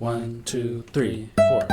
1, 2, 3, 4.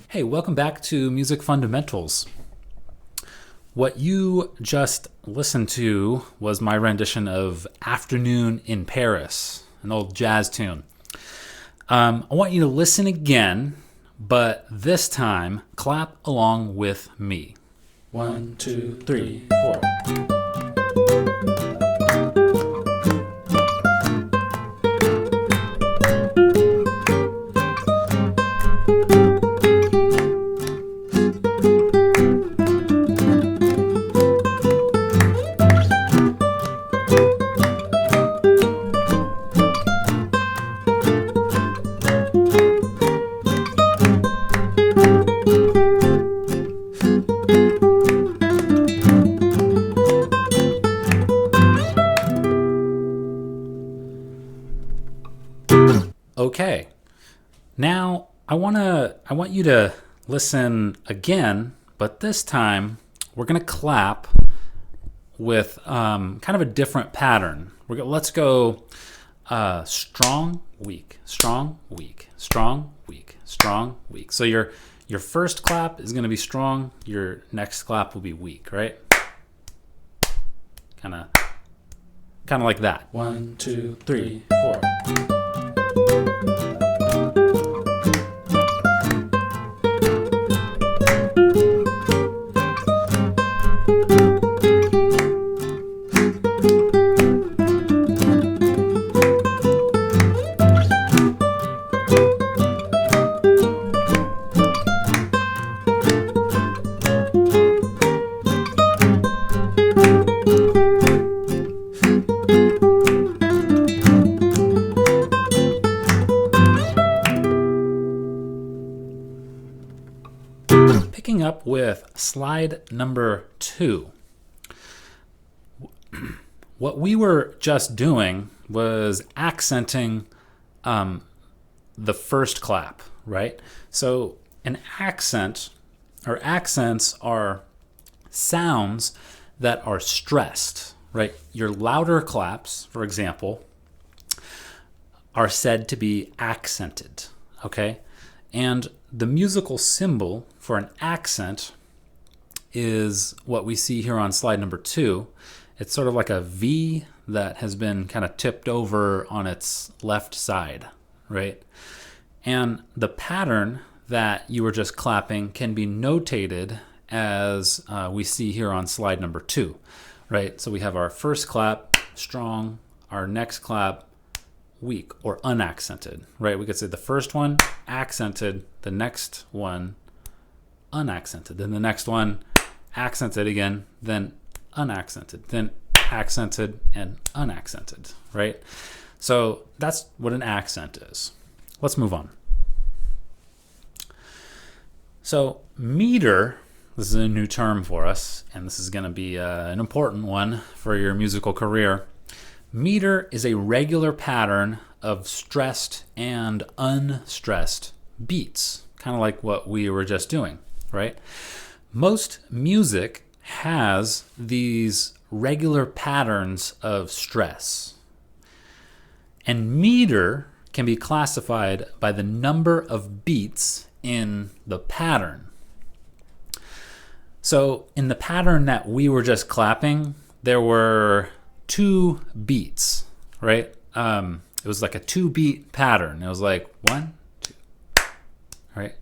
Hey, welcome back to Music Fundamentals. What you just listened to was my rendition of Afternoon in Paris, an old jazz tune. I want you to listen again, but this time clap along with me. 1, 2, 3, 4. Okay, now I want you to listen again, but this time we're gonna clap with kind of a different pattern. Let's go strong, weak, strong, weak, strong, weak, strong, weak. So your first clap is gonna be strong. Your next clap will be weak, right? Kind of like that. 1, 2, 3, 4. Picking up with slide number 2. What we were just doing was accenting the first clap, right? So an accent, or accents are sounds that are stressed, right? Your louder claps, for example, are said to be accented, okay? And the musical symbol for an accent is what we see here on slide number 2. It's sort of like a V that has been kind of tipped over on its left side, right? And the pattern that you were just clapping can be notated as we see here on slide number 2, right? So we have our first clap, strong, our next clap, weak or unaccented, right? We could say the first one accented, the next one unaccented, then the next one accented again, then unaccented, then accented and unaccented, right? So that's what an accent is. Let's move on. So meter, this is a new term for us, and this is going to be an important one for your musical career. Meter is a regular pattern of stressed and unstressed beats, kind of like what we were just doing, right? Most music has these regular patterns of stress. And meter can be classified by the number of beats in the pattern. So in the pattern that we were just clapping, there were 2 beats, right? It was like a 2-beat pattern. It was like 1, 2, right?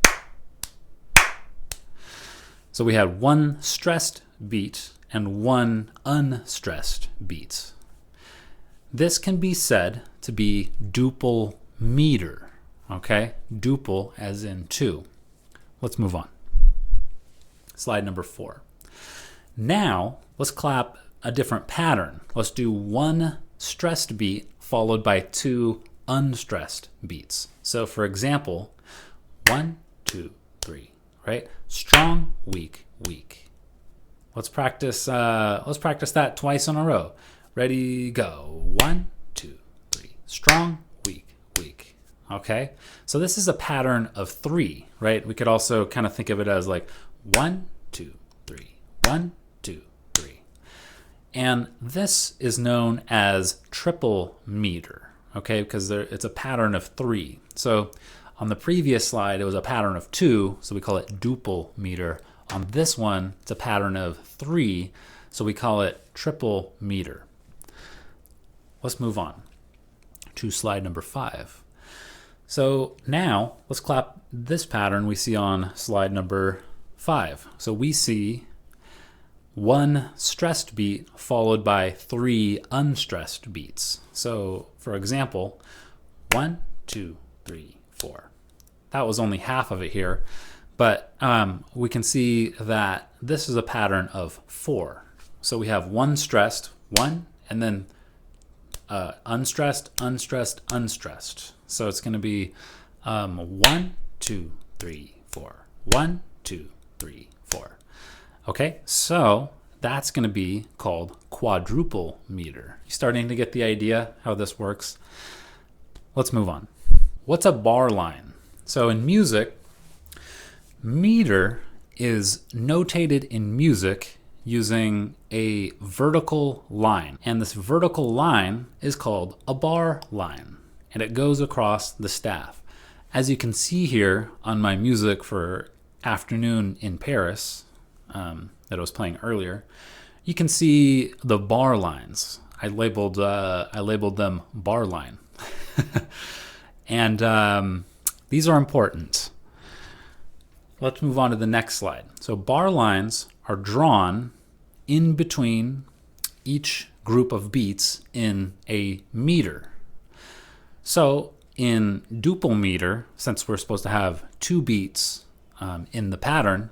So we had 1 stressed beat and 1 unstressed beat. This can be said to be duple meter, okay? Duple as in 2. Let's move on. Slide number 4. Now, let's clap a different pattern. Let's do one stressed beat followed by two unstressed beats. So for example, 1, 2, 3, right? Strong, weak, weak. Let's practice that twice in a row. Ready, go. 1, 2, 3. Strong, weak, weak. Okay? So this is a pattern of 3, right? We could also kind of think of it as like 1, 2, 3. 1, 2, 3. And this is known as triple meter, okay? Because it's a pattern of 3. So on the previous slide, it was a pattern of 2, so we call it duple meter. On this one, it's a pattern of 3, so we call it triple meter. Let's move on to slide number 5. So now let's clap this pattern we see on slide number 5. So we see one stressed beat followed by 3 unstressed beats. So for example, 1, 2, 3, 4. That was only half of it here, but we can see that this is a pattern of 4. So we have one stressed, 1, and then unstressed, unstressed, unstressed. So it's going to be 1, 2, 3, 4. 1, 2, 3, 4. Okay, so that's going to be called quadruple meter. You starting to get the idea how this works? Let's move on. What's a bar line? So in music, meter is notated in music using a vertical line. And this vertical line is called a bar line. And it goes across the staff. As you can see here on my music for Afternoon in Paris that I was playing earlier, you can see the bar lines. I labeled them bar line. And these are important. Let's move on to the next slide. So bar lines are drawn in between each group of beats in a meter. So in duple meter, since we're supposed to have 2 beats in the pattern,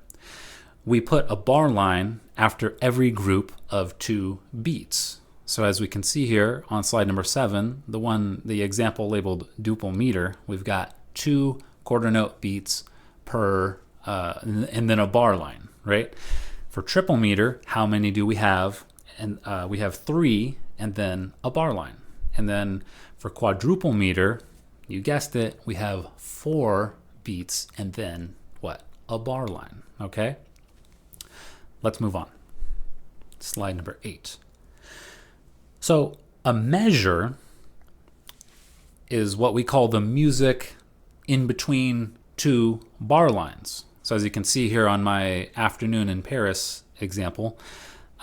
we put a bar line after every group of 2 beats. So as we can see here on slide number 7, the example labeled duple meter, we've got 2 quarter note beats per and then a bar line, right? For triple meter, how many do we have? And we have 3 and then a bar line. And then for quadruple meter, you guessed it, we have 4 beats and then what? A bar line, okay? Let's move on. Slide number 8. So a measure is what we call the music in between 2 bar lines. So as you can see here on my Afternoon in Paris example,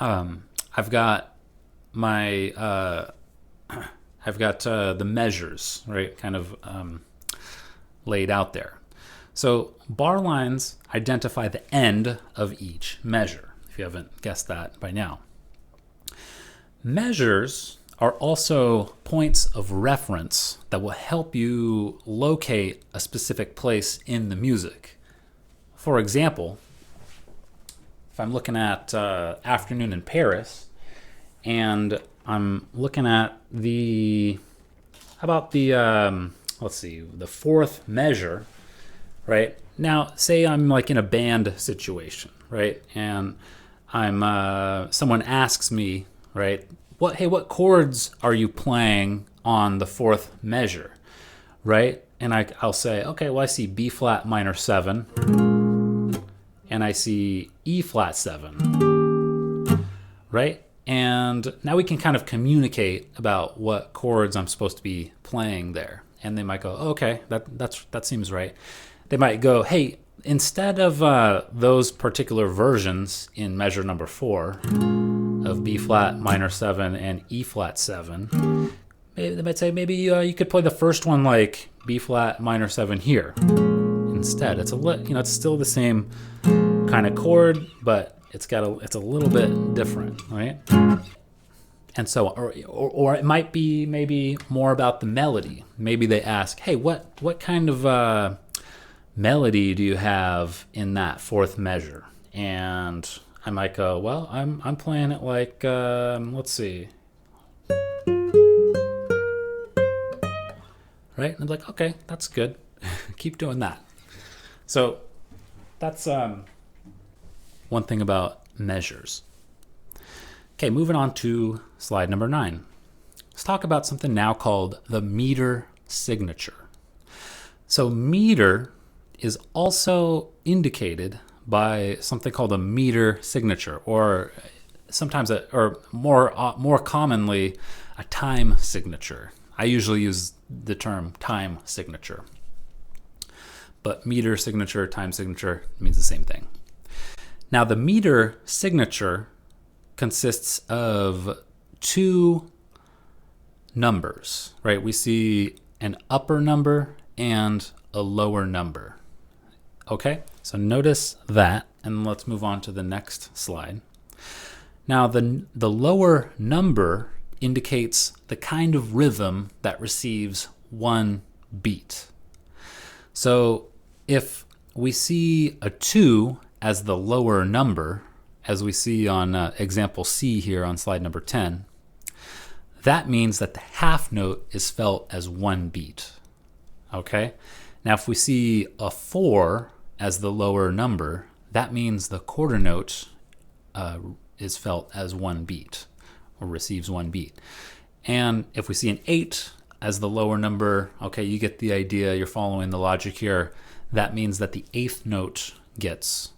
I've got the measures, right, kind of laid out there. So bar lines identify the end of each measure, if you haven't guessed that by now. Measures are also points of reference that will help you locate a specific place in the music. For example, if I'm looking at Afternoon in Paris and I'm looking at the 4th measure, right? Now, say I'm like in a band situation, right? And someone asks me, right? What chords are you playing on the 4th measure, right? And I'll say, okay, well, I see B flat minor 7, and I see E flat 7, right? And now we can kind of communicate about what chords I'm supposed to be playing there. And they might go, okay, that seems right. They might go, hey, instead of those particular versions in measure number 4 of B flat minor 7 and E flat 7, they might say maybe you could play the first one like B flat minor 7 here instead. It's it's still the same kind of chord, but it's a little bit different, right? And so, or it might be maybe more about the melody. Maybe they ask, hey, what kind of melody do you have in that 4th measure? And I might go, well, I'm playing it like, let's see, right? And I'm like, okay, that's good. Keep doing that. So that's one thing about measures. Okay, moving on to slide number 9. Let's talk about something now called the meter signature. So meter is also indicated by something called a meter signature, or sometimes, or more commonly, a time signature. I usually use the term time signature, but meter signature, time signature means the same thing. Now, the meter signature consists of two numbers, right? We see an upper number and a lower number. Okay, so notice that, and let's move on to the next slide. Now, the lower number indicates the kind of rhythm that receives one beat. So if we see a 2 as the lower number, as we see on example C here on slide number 10, that means that the half note is felt as one beat. Okay? Now, if we see a 4 as the lower number, that means the quarter note is felt as one beat, or receives one beat. And if we see an 8 as the lower number, okay, you get the idea, you're following the logic here. That means that the 8th note gets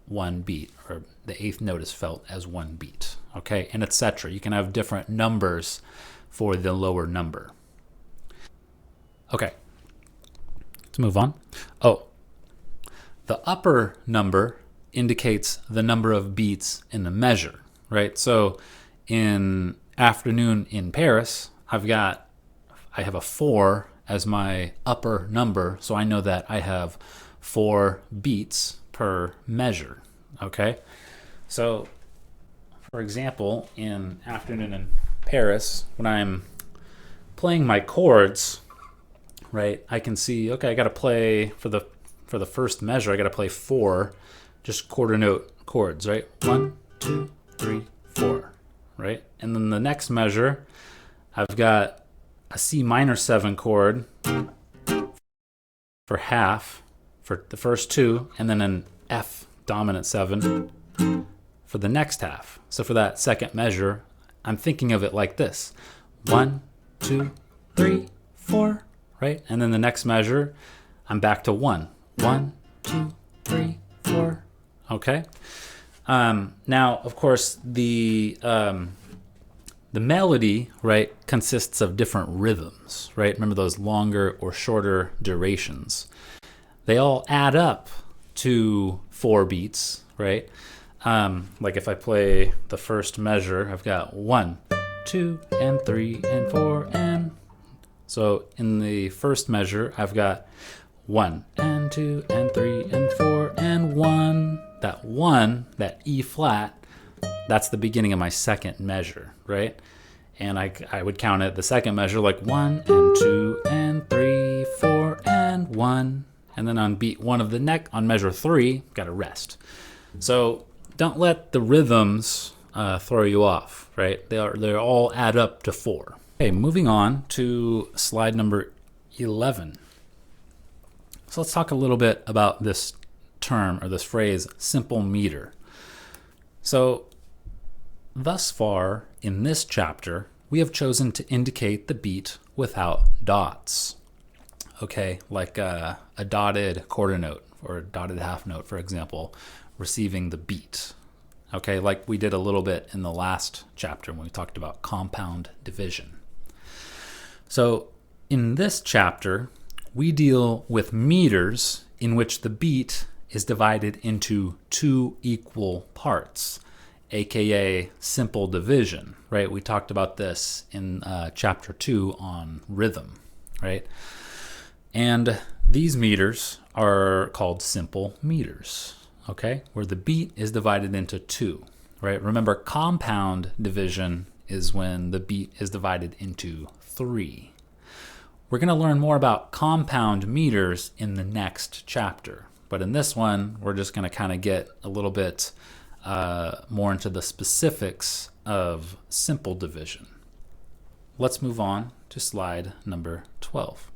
one beat, or the 8th note is felt as one beat, okay, and etc. You can have different numbers for the lower number. Okay, let's move on. Oh, the upper number indicates the number of beats in the measure, right? So in Afternoon in Paris, I have a 4 as my upper number, so I know that I have 4 beats per measure, okay? So, for example, in Afternoon in Paris, when I'm playing my chords, right, I can see, okay, I got to play for the first measure, I got to play 4 just quarter note chords, right? 1, 2, 3, 4, right? And then the next measure, I've got a C minor 7 chord for half for the first 2, and then an F dominant 7 for the next half. So for that second measure, I'm thinking of it like this: 1, 2, 3, 4, right? And then the next measure, I'm back to 1. 1, 2, 3, 4. Okay. Now, of course, the melody, right, consists of different rhythms, right? Remember those longer or shorter durations. They all add up to 4 beats, right? Like if I play the first measure, I've got 1, 2, and 3, and 4, and so in the first measure, I've got 1, and 2, and 3, and 4, and 1. That 1, that E flat, that's the beginning of my second measure, right? And I would count it the second measure like 1, and 2, and 3, 4, and 1. And then on beat 1 of the neck, on measure 3, got to rest. So don't let the rhythms throw you off, right? They all add up to 4. Okay, moving on to slide number 11. So let's talk a little bit about this term, or this phrase, simple meter. So thus far in this chapter, we have chosen to indicate the beat without dots. Okay, like a dotted quarter note or a dotted half note, for example, receiving the beat. Okay, like we did a little bit in the last chapter when we talked about compound division. So in this chapter, we deal with meters in which the beat is divided into 2 equal parts, aka simple division, right? We talked about this in chapter 2 on rhythm, right? And these meters are called simple meters, okay? Where the beat is divided into 2, right? Remember, compound division is when the beat is divided into 3. We're going to learn more about compound meters in the next chapter, But in this one, we're just going to kind of get a little bit more into the specifics of simple division. Let's move on to slide number 12.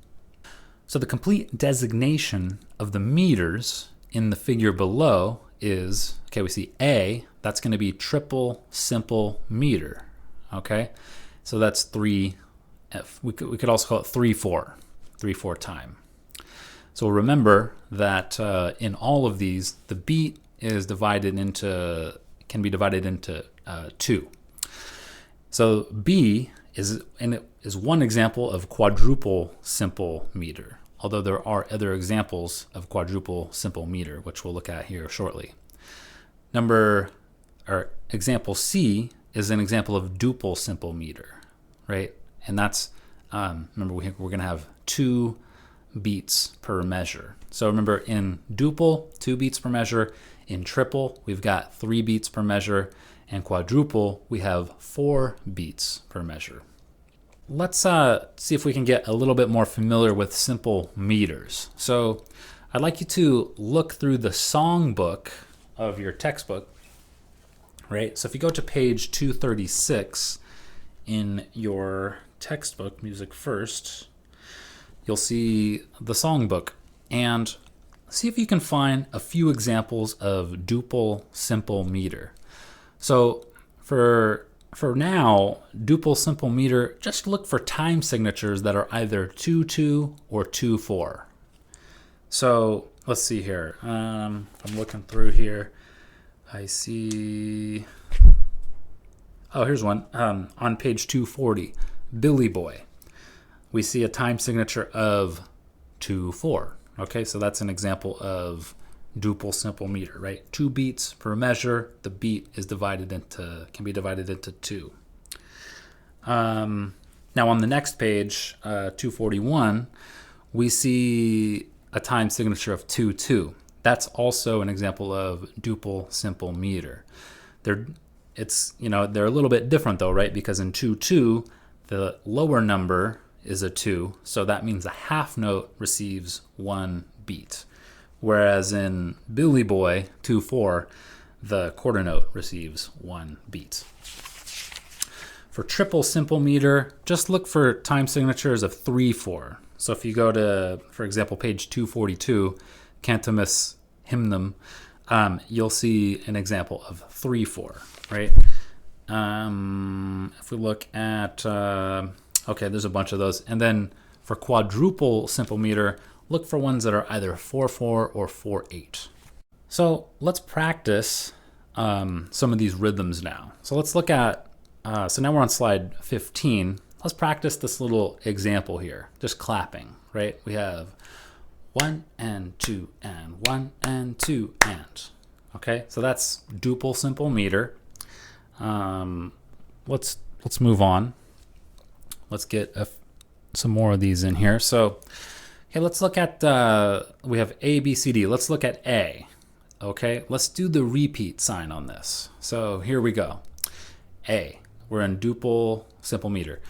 So the complete designation of the meters in the figure below is, okay, we see A, that's going to be triple simple meter, okay? So that's 3F. We could also call it 3/4, 3/4 time. So remember that in all of these, the beat is can be divided into 2. So B is one example of quadruple simple meter, although there are other examples of quadruple simple meter, which we'll look at here shortly. Example C is an example of duple simple meter, right? And that's, remember, we're going to have 2 beats per measure. So remember, in duple, 2 beats per measure. In triple, we've got 3 beats per measure. And quadruple, we have 4 beats per measure. Let's see if we can get a little bit more familiar with simple meters. So I'd like you to look through the songbook of your textbook, right? So if you go to page 236 in your textbook, Music First, you'll see the songbook, and see if you can find a few examples of duple simple meter. So for now, duple simple meter, just look for time signatures that are either 2/2 or 2/4. So let's see here. I'm looking through here. I see. Oh, here's one. On page 240, Billy Boy. We see a time signature of 2/4. Okay, so that's an example of duple simple meter, right? 2 beats per measure. The beat is can be divided into 2. Now on the next page, 241, we see a time signature of 2/2. That's also an example of duple simple meter. They're a little bit different though, right? Because in 2/2, the lower number is a 2, so that means a half note receives 1 beat. Whereas in Billy Boy 2/4, the quarter note receives 1 beat. For triple simple meter, just look for time signatures of 3/4. So if you go to, for example, page 242, Cantamus Hymnum, you'll see an example of 3/4, right? If we look at, okay, there's a bunch of those. And then for quadruple simple meter, look for ones that are either 4/4 or 4/8. So let's practice some of these rhythms now. So let's look at, so now we're on slide 15. Let's practice this little example here, just clapping, right? We have 1 and 2 and 1 and 2 and. Okay, so that's duple simple meter. Let's move on. Let's get some more of these in here. So, okay, let's look at, we have A, B, C, D. Let's look at A. Okay, let's do the repeat sign on this. So here we go. A, we're in duple simple meter.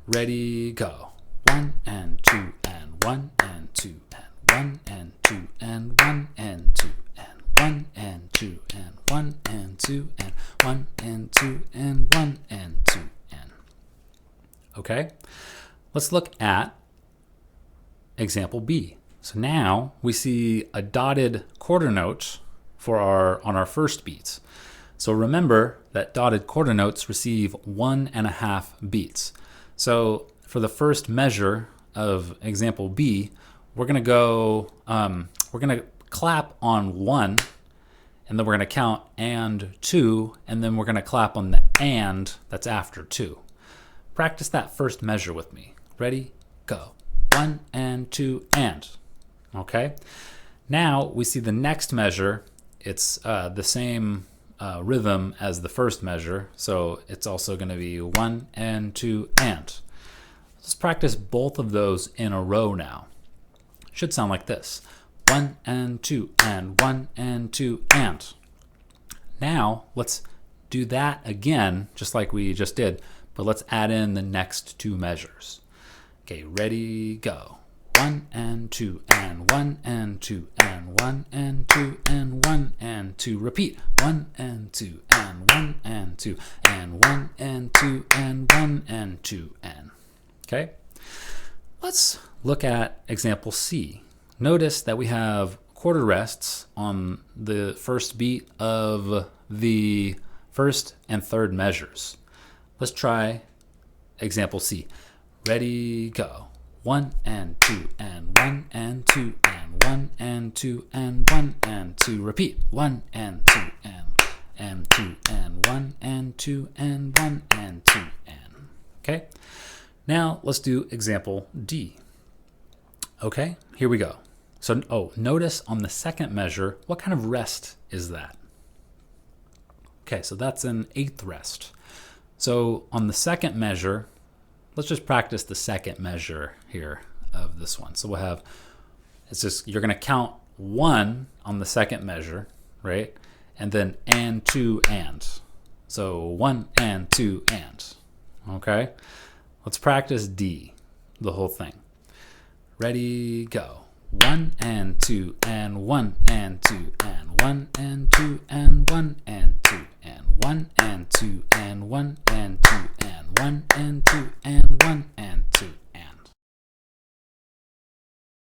Ready, go. 1 and 2 and 1 and 2 and 1 and 2 and 1 and 2 and 1 and 2 and 1 and 2 and 1 and 2 and 1 and 2 and. Okay, let's look at example B. So now we see a dotted quarter note on our first beats. So remember that dotted quarter notes receive 1.5 beats. So for the first measure of example B, we're going to clap on 1, and then we're going to count and 2, and then we're going to clap on the and that's after 2. Practice that first measure with me. Ready? Go. 1 and 2 and. Okay? Now we see the next measure. It's the same rhythm as the first measure, so it's also going to be 1 and 2 and. Let's practice both of those in a row now. Should sound like this. 1 and 2 and 1 and 2 and. Now let's do that again, just like we just did, but let's add in the next 2 measures. Okay, ready, go. 1 and 2 and 1 and 2 and 1 and 2 and 1 and 2. Repeat. 1 and 2 and 1 and 2 and 1 and 2 and 1 and 2 and. Okay? Let's look at example C. Notice that we have quarter rests on the first beat of the first and third measures. Let's try example C. Ready, go. 1 and 2 and 1 and 2 and 1 and 2 and 1 and 2. Repeat. 1 and 2 and 2 and 1 and 2 and 1 and 2 and. Okay? Now let's do example D. Okay, here we go. So, notice on the second measure, what kind of rest is that? Okay, so that's an eighth rest. So on the second measure, let's just practice the second measure here of this one. So we'll have, you're going to count 1 on the second measure, right? And then and 2 and. So 1 and 2 and. Okay? Let's practice D, the whole thing. Ready, go. 1 and 2 and 1 and 2 and 1 and 2 and 1 and 2 and 1 and 2 and 1 and 2 and 1 and 2 and 1